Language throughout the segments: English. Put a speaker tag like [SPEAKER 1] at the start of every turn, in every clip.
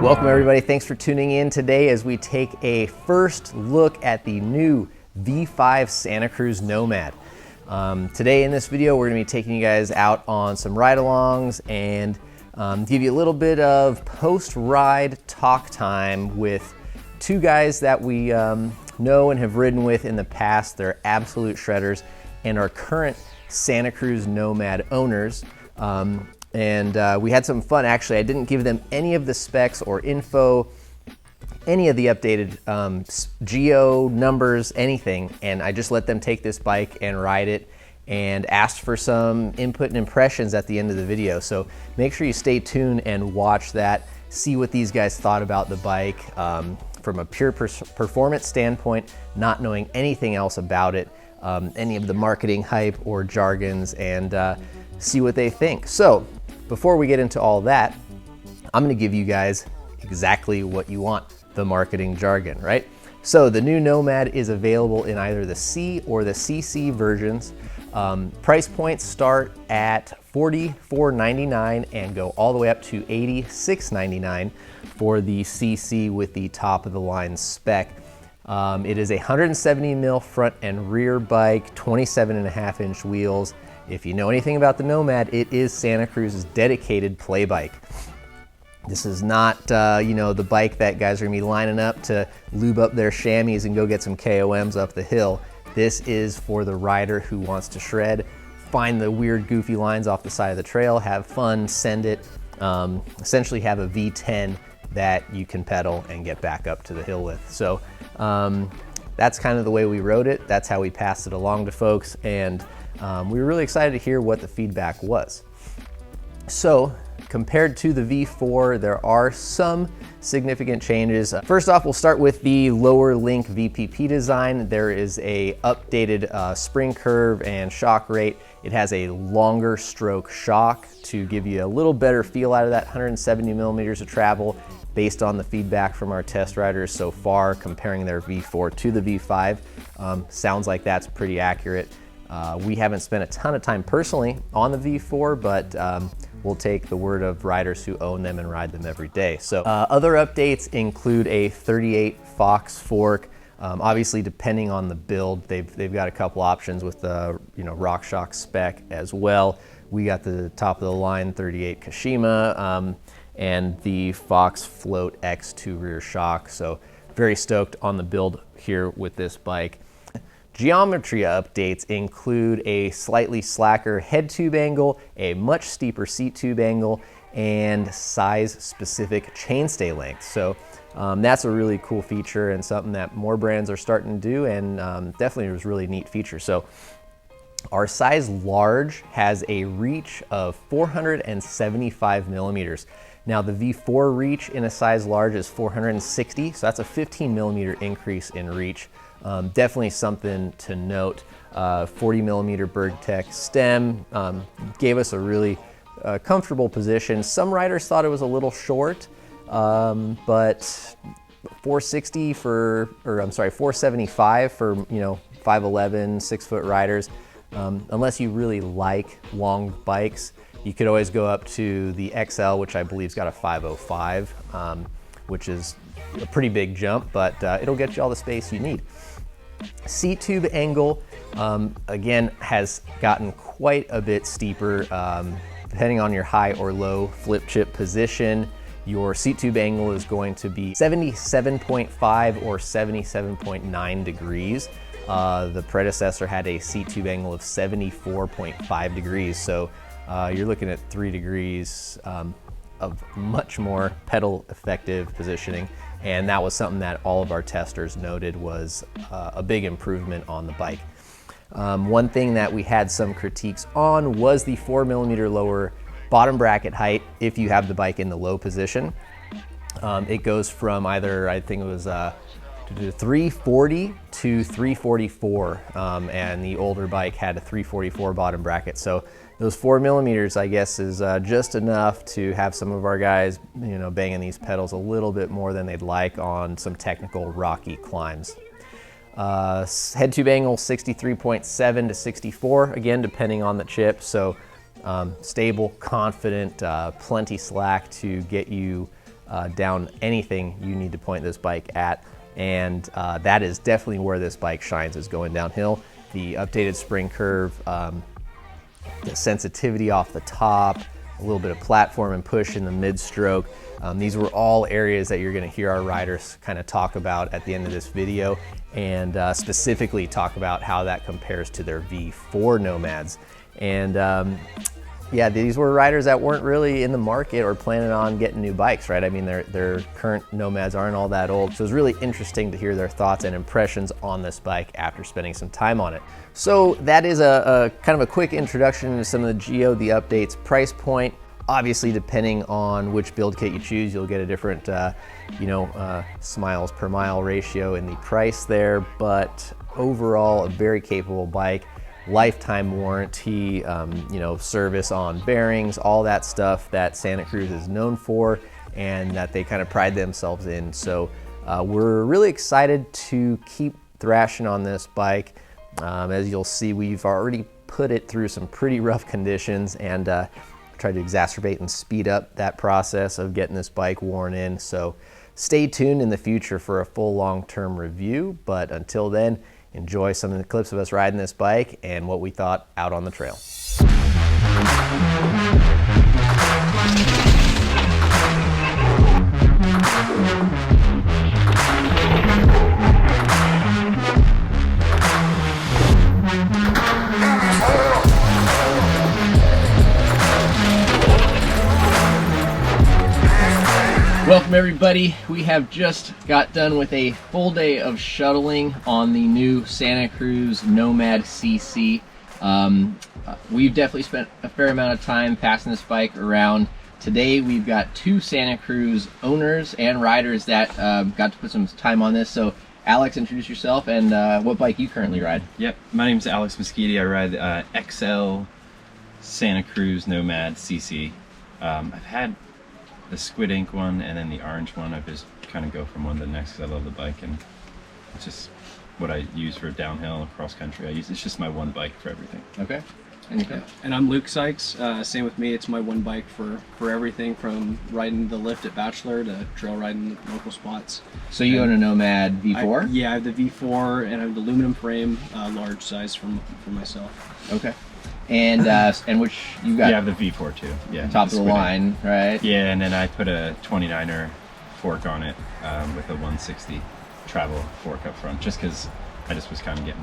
[SPEAKER 1] Welcome everybody, thanks for tuning in today as we take a first look at the new V5 Santa Cruz Nomad. Today in this video we're going to be taking you guys out on some ride-alongs and give you a little bit of post-ride talk time with two guys that we know and have ridden with in the past. They're absolute shredders and are current Santa Cruz Nomad owners. We had some fun actually. I didn't give them any of the specs or info, any of the updated geo numbers, anything, and I just let them take this bike and ride it and asked for some input and impressions at the end of the video. So make sure you stay tuned and watch that, see what these guys thought about the bike from a pure performance standpoint, not knowing anything else about it, any of the marketing hype or jargons, and see what they think. So before we get into all that, I'm gonna give you guys exactly what you want, the marketing jargon, right? So the new Nomad is available in either the C or the CC versions. Price points start at $44.99 and go all the way up to $86.99 for the CC with the top of the line spec. It is a 170 mil front and rear bike, 27.5-inch wheels. If you know anything about the Nomad, it is Santa Cruz's dedicated play bike. This is not, you know, the bike that guys are gonna be lining up to lube up their chamois and go get some KOMs up the hill. This is for the rider who wants to shred, find the weird goofy lines off the side of the trail, have fun, send it, essentially have a V10 that you can pedal and get back up to the hill with. So that's kind of the way we rode it. That's how we passed it along to folks, and we were really excited to hear what the feedback was. So compared to the V4, there are some significant changes. First off, we'll start with the lower link VPP design. There is a updated spring curve and shock rate. It has a longer stroke shock to give you a little better feel out of that 170 millimeters of travel based on the feedback from our test riders so far, comparing their V4 to the V5. Sounds like that's pretty accurate. We haven't spent a ton of time personally on the V4, but we'll take the word of riders who own them and ride them every day. So other updates include a 38 Fox fork. Obviously, depending on the build, they've got a couple options with the RockShox spec as well. We got the top of the line 38 Kashima and the Fox Float X2 rear shock. So very stoked on the build here with this bike. Geometry updates include a slightly slacker head tube angle, a much steeper seat tube angle, and size-specific chainstay length. So that's a really cool feature and something that more brands are starting to do, and definitely was a really neat feature. So our size large has a reach of 475 millimeters. Now the V4 reach in a size large is 460, so that's a 15 millimeter increase in reach. Definitely something to note. 40 millimeter Bergtech stem gave us a really comfortable position. Some riders thought it was a little short, but 460 475 for 5'11", 6-foot riders. Unless you really like long bikes, you could always go up to the XL, which I believe's got a 505, which is a pretty big jump, but it'll get you all the space you need. Seat tube angle, again, has gotten quite a bit steeper. Depending on your high or low flip chip position, your seat tube angle is going to be 77.5 or 77.9 degrees. The predecessor had a seat tube angle of 74.5 degrees. So you're looking at 3 degrees of much more pedal effective positioning. And that was something that all of our testers noted was a big improvement on the bike. One thing that we had some critiques on was the 4 millimeter lower bottom bracket height if you have the bike in the low position. It goes from either, I think it was 340 to 344, and the older bike had a 344 bottom bracket. So those 4 millimeters, I guess, is just enough to have some of our guys, banging these pedals a little bit more than they'd like on some technical rocky climbs. Head tube angle 63.7 to 64, again, depending on the chip. So stable, confident, plenty slack to get you down anything you need to point this bike at. And that is definitely where this bike shines, is going downhill. The updated spring curve, the sensitivity off the top, a little bit of platform and push in the mid-stroke. These were all areas that you're gonna hear our riders kind of talk about at the end of this video, and specifically talk about how that compares to their V4 Nomads. And yeah, these were riders that weren't really in the market or planning on getting new bikes, right? I mean, their current Nomads aren't all that old. So it was really interesting to hear their thoughts and impressions on this bike after spending some time on it. So that is a kind of a quick introduction to some of the geo, the updates, price point. Obviously, depending on which build kit you choose, you'll get a different, smiles per mile ratio in the price there. But overall, a very capable bike. Lifetime warranty, service on bearings, all that stuff that Santa Cruz is known for and that they kind of pride themselves in. So we're really excited to keep thrashing on this bike. As you'll see, we've already put it through some pretty rough conditions and tried to exacerbate and speed up that process of getting this bike worn in. So stay tuned in the future for a full long-term review. But until then, enjoy some of the clips of us riding this bike and what we thought out on the trail. Welcome everybody. We have just got done with a full day of shuttling on the new Santa Cruz Nomad CC. We've definitely spent a fair amount of time passing this bike around. Today we've got two Santa Cruz owners and riders that got to put some time on this. So Alex, introduce yourself and what bike you currently ride.
[SPEAKER 2] Yep, my name's Alex Moschetti. I ride XL Santa Cruz Nomad CC. I've had the squid ink one and then the orange one. I just kind of go from one to the next because I love the bike, and it's just what I use for downhill, cross country. It's just my one bike for everything.
[SPEAKER 1] Okay.
[SPEAKER 3] And I'm Luke Sykes. Same with me. It's my one bike for everything from riding the lift at Bachelor to trail riding the local spots.
[SPEAKER 1] So you own a Nomad V4?
[SPEAKER 3] Yeah, I have the V4 and I have the aluminum frame, large size for myself.
[SPEAKER 1] Okay. And which you got?
[SPEAKER 2] Yeah, I have the V4 too. Yeah,
[SPEAKER 1] top of the line, right?
[SPEAKER 2] Yeah, and then I put a 29er fork on it with a 160 travel fork up front, just because I just was kind of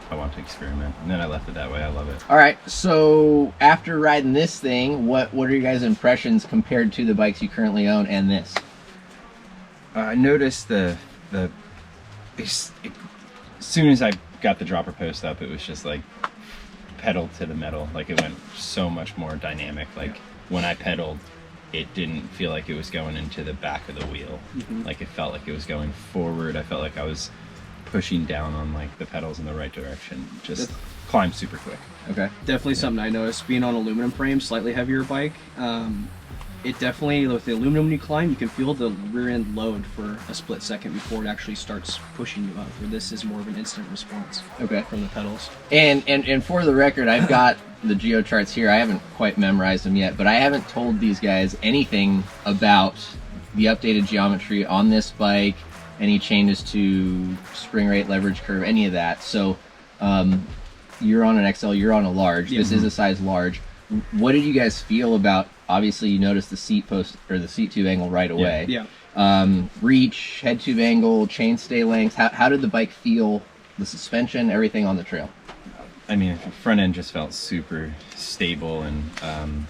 [SPEAKER 2] I want to experiment, and then I left it that way. I love it.
[SPEAKER 1] All right. So after riding this thing, what are your guys' impressions compared to the bikes you currently own and this?
[SPEAKER 2] I noticed as soon as I got the dropper post up, it was just like pedal to the metal. Like it went so much more dynamic. Like when I pedaled, it didn't feel like it was going into the back of the wheel. Like it felt like it was going forward. I felt like I was pushing down on like the pedals in the right direction. Just climbed super quick.
[SPEAKER 1] Okay.
[SPEAKER 3] Definitely something I noticed being on aluminum frame, slightly heavier bike. It definitely, with the aluminum when you climb, you can feel the rear end load for a split second before it actually starts pushing you up. Where this is more of an instant response.
[SPEAKER 1] Okay.
[SPEAKER 3] From the pedals.
[SPEAKER 1] And for the record, I've got the geo charts here. I haven't quite memorized them yet, but I haven't told these guys anything about the updated geometry on this bike, any changes to spring rate, leverage curve, any of that. So you're on an XL, you're on a large. This is a size large. What did you guys feel about, obviously you noticed the seat post or the seat tube angle right away.
[SPEAKER 3] Yeah.
[SPEAKER 1] Reach, head tube angle, chainstay length. How did the bike feel, the suspension, everything on the trail?
[SPEAKER 2] I mean, the front end just felt super stable and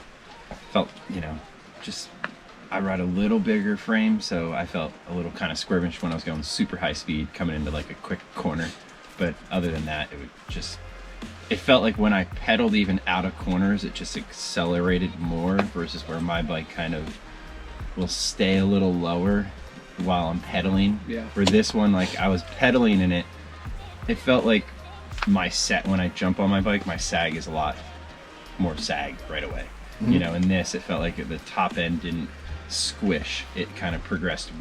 [SPEAKER 2] felt, just I ride a little bigger frame, so I felt a little kind of squirmish when I was going super high speed coming into like a quick corner. But other than that, it felt like when I pedaled even out of corners, it just accelerated more versus where my bike kind of will stay a little lower while I'm pedaling.
[SPEAKER 3] Yeah.
[SPEAKER 2] For this one, like I was pedaling in it, it felt like when I jump on my bike, my sag is a lot more sagged right away. In this, it felt like the top end didn't squish. It kind of progressed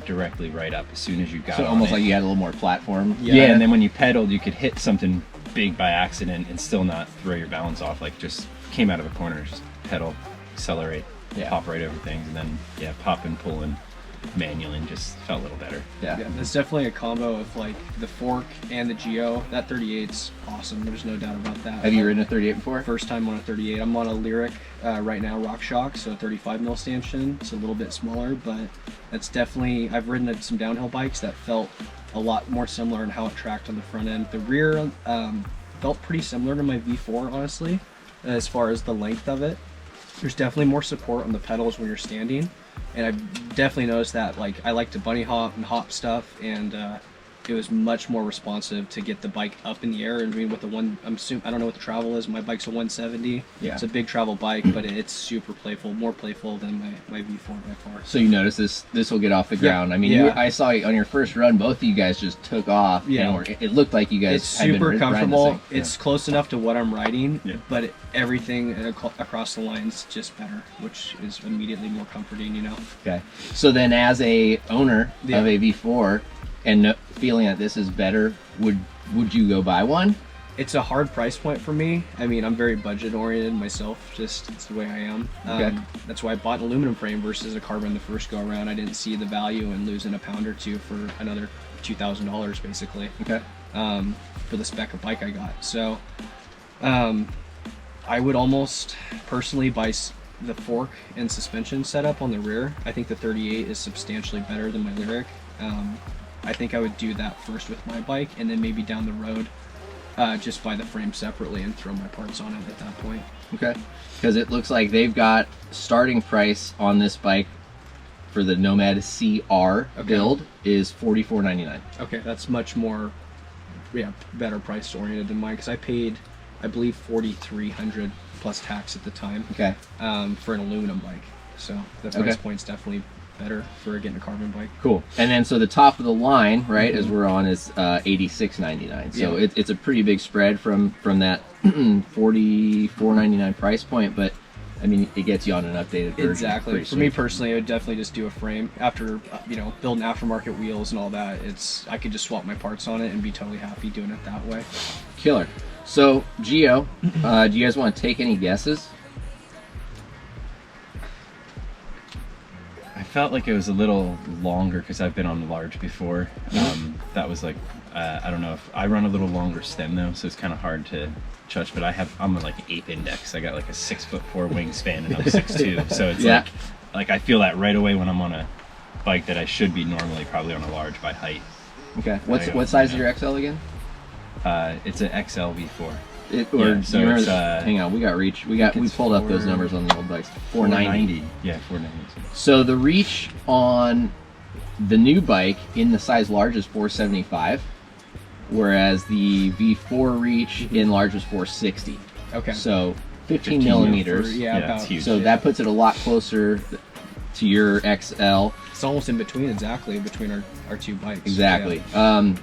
[SPEAKER 2] directly right up as soon as you got on it.
[SPEAKER 1] So almost like you had a little more platform.
[SPEAKER 2] Yeah, and then when you pedaled, you could hit something big by accident and still not throw your balance off. Like just came out of a corner, just pedal, accelerate, pop right over things, and then pop and pull and manual and just felt a little better.
[SPEAKER 3] Yeah, it's definitely a combo of like the fork and the Geo. That 38's awesome. There's no doubt about that.
[SPEAKER 2] Have you ridden a 38 before?
[SPEAKER 3] First time on a 38. I'm on a Lyric right now, Rock Shock, so a 35 mil stanchion. It's a little bit smaller, but that's definitely, I've ridden some downhill bikes that felt a lot more similar in how it tracked on the front end. The rear felt pretty similar to my V4, honestly, as far as the length of it. There's definitely more support on the pedals when you're standing, and I've definitely noticed that. Like, I like to bunny hop and hop stuff, and it was much more responsive to get the bike up in the air. And I mean, with the one, I don't know what the travel is. My bike's a 170.
[SPEAKER 2] Yeah.
[SPEAKER 3] It's a big travel bike, but it's super playful, more playful than my V4 by far.
[SPEAKER 2] So you notice this will get off the ground. I mean, I saw on your first run, both of you guys just took off.
[SPEAKER 3] Yeah.
[SPEAKER 2] And it looked like you guys
[SPEAKER 3] It's
[SPEAKER 2] had been
[SPEAKER 3] super
[SPEAKER 2] riding
[SPEAKER 3] comfortable.
[SPEAKER 2] this thing.
[SPEAKER 3] It's close enough to what I'm riding,
[SPEAKER 2] Yeah.
[SPEAKER 3] but everything across the line's just better, which is immediately more comforting, you know?
[SPEAKER 2] Okay. So then, as a owner
[SPEAKER 3] Yeah.
[SPEAKER 2] of a V4 and feeling that this is better, would you go buy one?
[SPEAKER 3] It's a hard price point for me. I mean, I'm very budget oriented myself, just it's the way I am.
[SPEAKER 2] Okay.
[SPEAKER 3] That's why I bought an aluminum frame versus a carbon the first go around. I didn't see the value in losing a pound or two for another $2,000 basically.
[SPEAKER 2] Okay.
[SPEAKER 3] For the spec of bike I got. So I would almost personally buy the fork and suspension setup on the rear. I think the 38 is substantially better than my Lyric. I think I would do that first with my bike, and then maybe down the road just buy the frame separately and throw my parts on it at that point.
[SPEAKER 2] Okay. Because it looks like they've got starting price on this bike for the Nomad CR build is $44.99.
[SPEAKER 3] Okay, that's much more, better price oriented than mine, because I paid, I believe, $4,300 plus tax at the time. Okay. For an aluminum bike, so the price point's definitely better for getting a carbon bike.
[SPEAKER 2] Cool. And then so the top of the line, right, as we're on, is $86.99. So it's a pretty big spread from that $44.99 price point, but I mean, it gets you on an updated version.
[SPEAKER 3] Exactly. For me personally, I would definitely just do a frame. After building aftermarket wheels and all that, I could just swap my parts on it and be totally happy doing it that way.
[SPEAKER 2] Killer. So Geo, do you guys want to take any guesses? I felt like it was a little longer because I've been on the large before. That was like, I don't know if I run a little longer stem though, so it's kind of hard to judge. But I'm like an ape index. I got like a 6'4" wingspan and I'm 6'2", so it's like I feel that right away when I'm on a bike that I should be normally probably on a large by height. Okay. What size is your XL again? It's an XL V4. Hang on, we pulled up those numbers on the old bikes. 490. Yeah, 490. So the reach on the new bike in the size large is 475, whereas the V4 reach in large was 460. Okay. So 15 millimeters.
[SPEAKER 3] That's
[SPEAKER 2] huge. So that puts it a lot closer to your XL.
[SPEAKER 3] It's almost in between, between our two bikes.
[SPEAKER 2] Exactly. Yeah.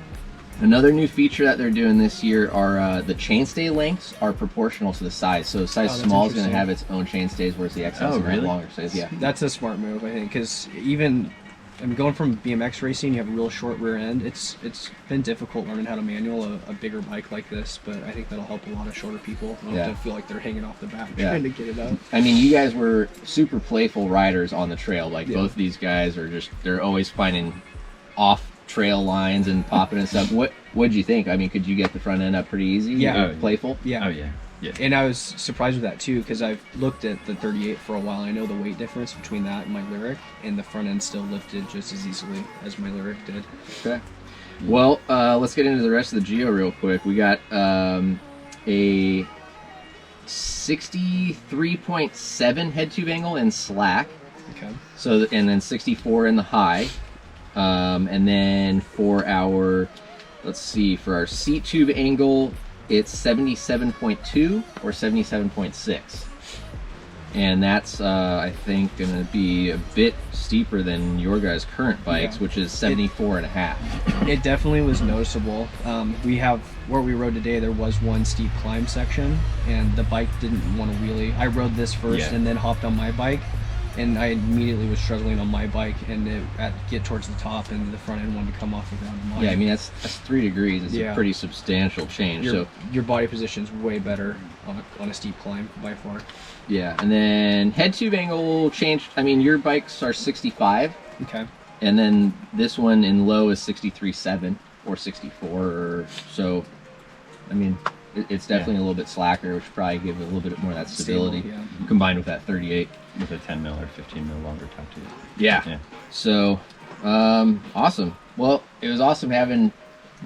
[SPEAKER 2] Another new feature that they're doing this year are the chainstay lengths are proportional to the size. So size small is going to have its own chainstays, whereas the XL is going to have longer stays. Yeah,
[SPEAKER 3] that's a smart move, I think, because going from BMX racing, you have a real short rear end. It's been difficult learning how to manual a bigger bike like this, but I think that'll help a lot of shorter people. They don't have to feel like they're hanging off the back trying to get it up.
[SPEAKER 2] I mean, you guys were super playful riders on the trail. Like both of these guys are they're always finding off trail lines and popping and stuff. What'd you think? I mean, could you get the front end up pretty easy?
[SPEAKER 3] Yeah.
[SPEAKER 2] Playful?
[SPEAKER 3] Yeah.
[SPEAKER 2] Oh yeah. Yeah.
[SPEAKER 3] And I was surprised with that too, because I've looked at the 38 for a while. I know the weight difference between that and my Lyric, and the front end still lifted just as easily as my Lyric did. Okay.
[SPEAKER 2] Well, let's get into the rest of the Geo real quick. We got a 63.7 head tube angle in slack.
[SPEAKER 3] Okay.
[SPEAKER 2] So and then 64 in the high. And then for our, for our seat tube angle, it's 77.2 or 77.6. And that's, I think, going to be a bit steeper than your guys' current bikes, which is 74.5.
[SPEAKER 3] It definitely was noticeable. Where we rode today, there was one steep climb section, and the bike didn't want to wheelie. I rode this first and then hopped on my bike. And I immediately was struggling on my bike, and get towards the top, and the front end wanted to come off the ground.
[SPEAKER 2] Yeah, I mean that's 3 degrees. It's a pretty substantial change.
[SPEAKER 3] Your body position's way better on a steep climb by far.
[SPEAKER 2] Yeah, and then head tube angle changed. I mean, your bikes are 65.
[SPEAKER 3] Okay.
[SPEAKER 1] And then this one in low is 63.7 or 64. So, I mean, it's definitely a little bit slacker, which probably give it a little bit more of that stability,
[SPEAKER 3] Stable,
[SPEAKER 1] combined with that 38.
[SPEAKER 2] With a 10 mil or 15 mil longer top tube.
[SPEAKER 1] Yeah. So, awesome. Well, it was awesome having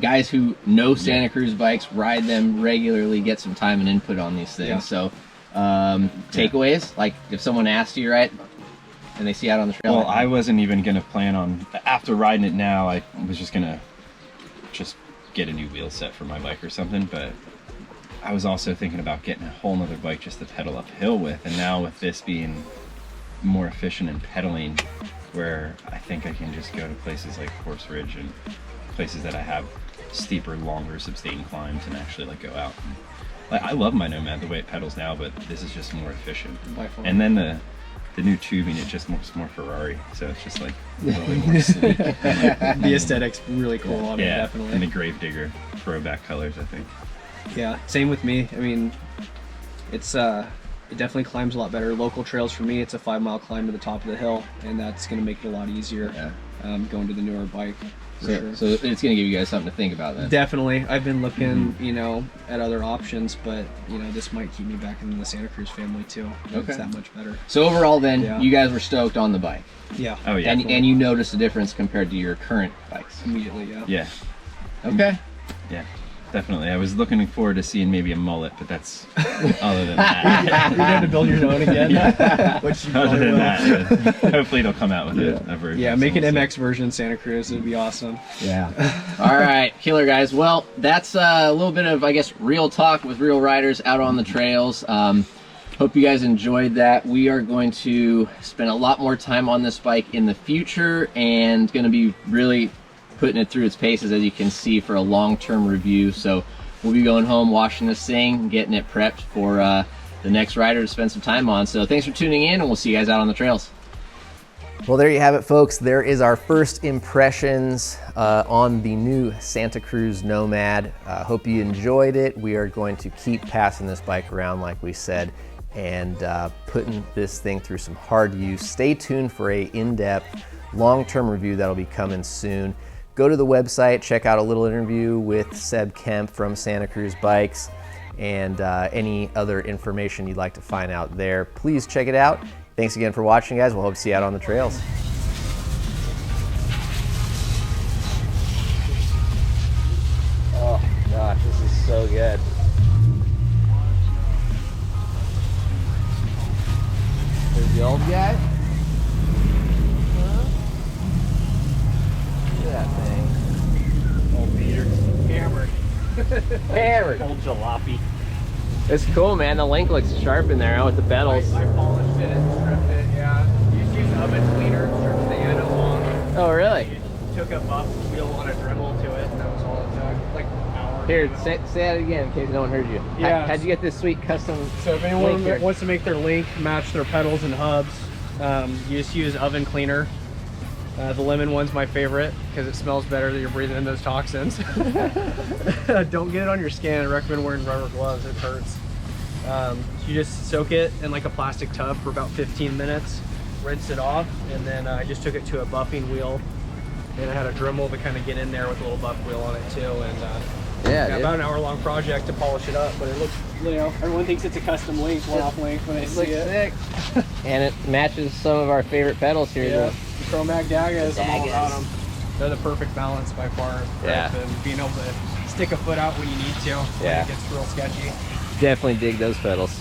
[SPEAKER 1] guys who know Santa Cruz bikes, ride them regularly, get some time and input on these things. So, takeaways, like if someone asked you, right, and they see out on the trail.
[SPEAKER 2] Well, I wasn't even gonna plan on, after riding it now, I was just gonna get a new wheel set for my bike or something, but I was also thinking about getting a whole nother bike just to pedal uphill with, and now with this being more efficient in pedaling, where I think I can just go to places like Horse Ridge and places that I have steeper, longer, sustained climbs and actually like go out. And, like, I love my Nomad the way it pedals now, but this is just more efficient. And then the new tubing, it just looks more Ferrari, so it's just like a little bit more sleek.
[SPEAKER 3] The aesthetic's really cool on it, definitely.
[SPEAKER 2] And the Gravedigger throwback colors, I think.
[SPEAKER 3] Yeah, same with me. I mean, it's it definitely climbs a lot better. Local trails for me, it's a 5-mile climb to the top of the hill, and that's going to make it a lot easier going to the newer bike.
[SPEAKER 1] So it's going to give you guys something to think about then.
[SPEAKER 3] Definitely. I've been looking, you know, at other options, but, you know, this might keep me back in the Santa Cruz family too. It's that much better.
[SPEAKER 1] So overall then, you guys were stoked on the bike.
[SPEAKER 3] Yeah.
[SPEAKER 2] Oh yeah.
[SPEAKER 1] And you noticed a difference compared to your current bikes.
[SPEAKER 3] Immediately, yeah.
[SPEAKER 2] Yeah.
[SPEAKER 1] Okay.
[SPEAKER 2] Yeah. Definitely. I was looking forward to seeing maybe a mullet, but that's other than that.
[SPEAKER 3] You're going to build your own again? Which you
[SPEAKER 2] Other than
[SPEAKER 3] will.
[SPEAKER 2] that, hopefully it'll come out with a version.
[SPEAKER 3] Yeah, make an MX version Santa Cruz. It'd be awesome.
[SPEAKER 1] Yeah. All right, killer guys. Well, that's a little bit of, I guess, real talk with real riders out on the trails. Hope you guys enjoyed that. We are going to spend a lot more time on this bike in the future and going to be really putting it through its paces, as you can see, for a long-term review. So we'll be going home, washing this thing, getting it prepped for the next rider to spend some time on. So thanks for tuning in, and we'll see you guys out on the trails. Well, there you have it, folks. There is our first impressions on the new Santa Cruz Nomad. Hope you enjoyed it. We are going to keep passing this bike around, like we said, and putting this thing through some hard use. Stay tuned for a in-depth, long-term review that'll be coming soon. Go to the website, check out a little interview with Seb Kemp from Santa Cruz Bikes, and any other information you'd like to find out there. Please check it out. Thanks again for watching, guys. We'll hope to see you out on the trails. Oh gosh, this is so good. There's the old guy. That thing.
[SPEAKER 3] Old Peter. Hammered.
[SPEAKER 1] Hammered.
[SPEAKER 3] Old jalopy.
[SPEAKER 1] It's cool, man. The link looks sharp in there with the pedals.
[SPEAKER 3] I polished it and stripped it, yeah. You just use an oven cleaner, stripped the end along.
[SPEAKER 1] Oh, really?
[SPEAKER 3] You took a buff wheel on a Dremel to it, and that was all it took. Like an hour.
[SPEAKER 1] Here, say that again in case no one heard you.
[SPEAKER 3] Yeah.
[SPEAKER 1] How'd you get this sweet custom
[SPEAKER 3] So if
[SPEAKER 1] link
[SPEAKER 3] anyone
[SPEAKER 1] here?
[SPEAKER 3] wants to make their link match their pedals and hubs, you just use oven cleaner. The lemon one's my favorite because it smells better that you're breathing in those toxins. Don't get it on your skin. I recommend wearing rubber gloves. It hurts. You just soak it in like a plastic tub for about 15 minutes, rinse it off, and then I just took it to a buffing wheel, and I had a Dremel to kind of get in there with a little buff wheel on it too. And
[SPEAKER 1] yeah,
[SPEAKER 3] about an hour-long project to polish it up, but it looks, you know, everyone thinks it's a custom link, one-off link when they see it.
[SPEAKER 1] Sick. And it matches some of our favorite pedals here.
[SPEAKER 3] Yeah, the Chromag Dagas, I'm all about
[SPEAKER 1] Dagas.
[SPEAKER 3] them. They're the perfect balance by far.
[SPEAKER 1] Yeah.
[SPEAKER 3] And being able to stick a foot out when you need to, when
[SPEAKER 1] Yeah.
[SPEAKER 3] it gets real sketchy.
[SPEAKER 1] Definitely dig those pedals.